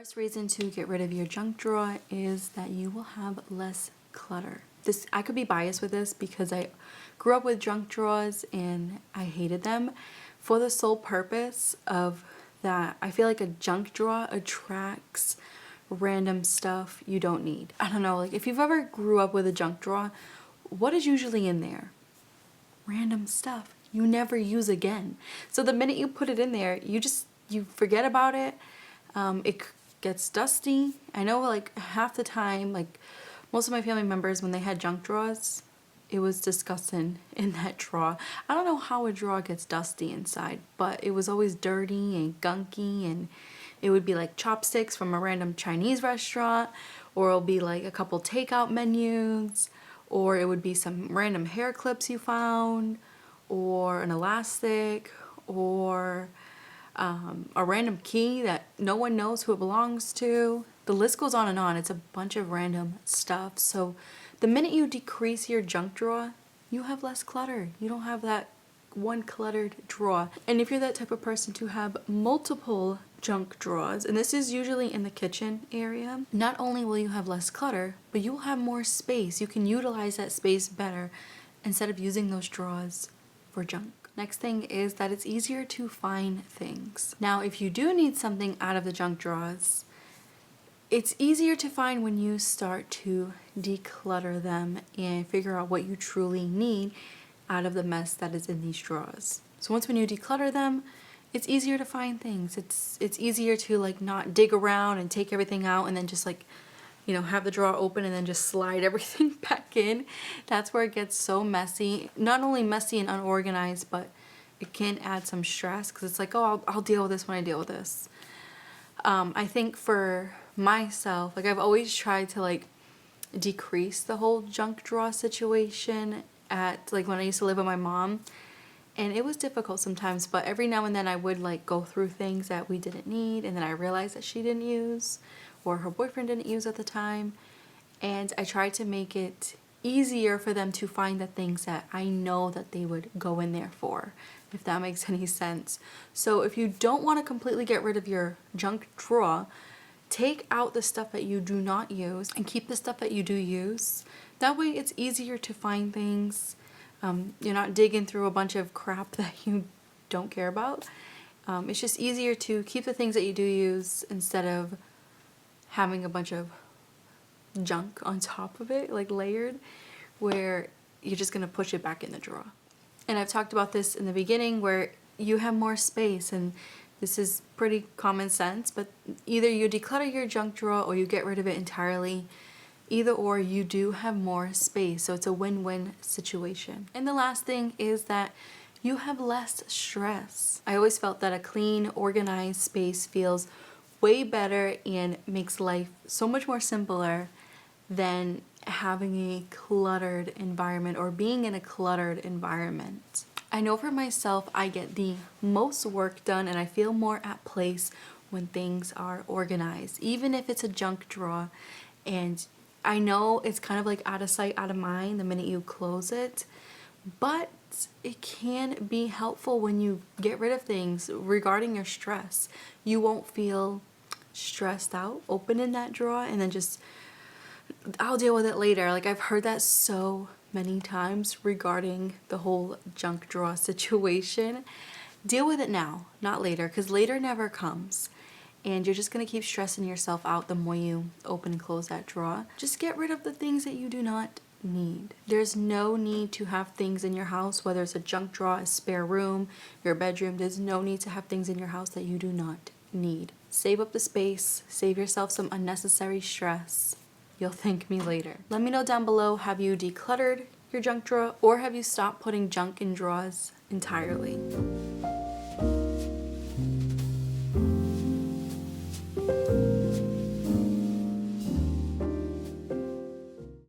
First reason to get rid of your junk drawer is that you will have less clutter. I could be biased with this because I grew up with junk drawers and I hated them for the sole purpose of that I feel like a junk drawer attracts random stuff you don't need. I don't know, like if you've ever grew up with a junk drawer, what is usually in there? Random stuff you never use again. So the minute you put it in there, you forget about it. It gets dusty. I know like half the time, like most of my family members, when they had junk drawers, it was disgusting in that drawer. I don't know how a drawer gets dusty inside, but it was always dirty and gunky, and it would be like chopsticks from a random Chinese restaurant, or it'll be like a couple takeout menus, or it would be some random hair clips you found, or an elastic, or a random key that no one knows who it belongs to. The list goes on and on. It's a bunch of random stuff. So the minute you decrease your junk drawer, you have less clutter. You don't have that one cluttered drawer. And if you're that type of person to have multiple junk drawers, and this is usually in the kitchen area, not only will you have less clutter, but you will have more space. You can utilize that space better instead of using those drawers for junk. Next thing is that it's easier to find things. Now, if you do need something out of the junk drawers, it's easier to find when you start to declutter them and figure out what you truly need out of the mess that is in these drawers. So when you declutter them, it's easier to find things. It's easier to like not dig around and take everything out and then just like, you know, have the drawer open and then just slide everything back in. That's where it gets so messy. Not only messy and unorganized, but it can add some stress because it's like, oh, I'll deal with this when I deal with this. I think for myself, like I've always tried to like decrease the whole junk drawer situation at like when I used to live with my mom. And it was difficult sometimes, but every now and then I would like go through things that we didn't need and then I realized that she didn't use or her boyfriend didn't use at the time, and I tried to make it easier for them to find the things that I know that they would go in there for, if that makes any sense. So if you don't want to completely get rid of your junk drawer, take out the stuff that you do not use and keep the stuff that you do use. That way it's easier to find things. You're not digging through a bunch of crap that you don't care about. It's just easier to keep the things that you do use instead of having a bunch of junk on top of it, like layered, where you're just gonna push it back in the drawer. And I've talked about this in the beginning where you have more space, and this is pretty common sense, but either you declutter your junk drawer or you get rid of it entirely. Either or, you do have more space, so it's a win-win situation. And the last thing is that you have less stress. I always felt that a clean, organized space feels way better and makes life so much more simpler than having a cluttered environment or being in a cluttered environment. I know for myself, I get the most work done and I feel more at place when things are organized, even if it's a junk drawer. And I know it's kind of like out of sight, out of mind the minute you close it, but it can be helpful when you get rid of things regarding your stress. You won't feel stressed out opening that drawer and then just, I'll deal with it later. Like I've heard that so many times regarding the whole junk drawer situation. Deal with it now, not later, because later never comes. And you're just going to keep stressing yourself out the more you open and close that drawer. Just get rid of the things that you do not need. There's no need to have things in your house, whether it's a junk drawer, a spare room, your bedroom. There's no need to have things in your house that you do not need. Save up the space, save yourself some unnecessary stress. You'll thank me later. Let me know down below, have you decluttered your junk drawer or have you stopped putting junk in drawers entirely?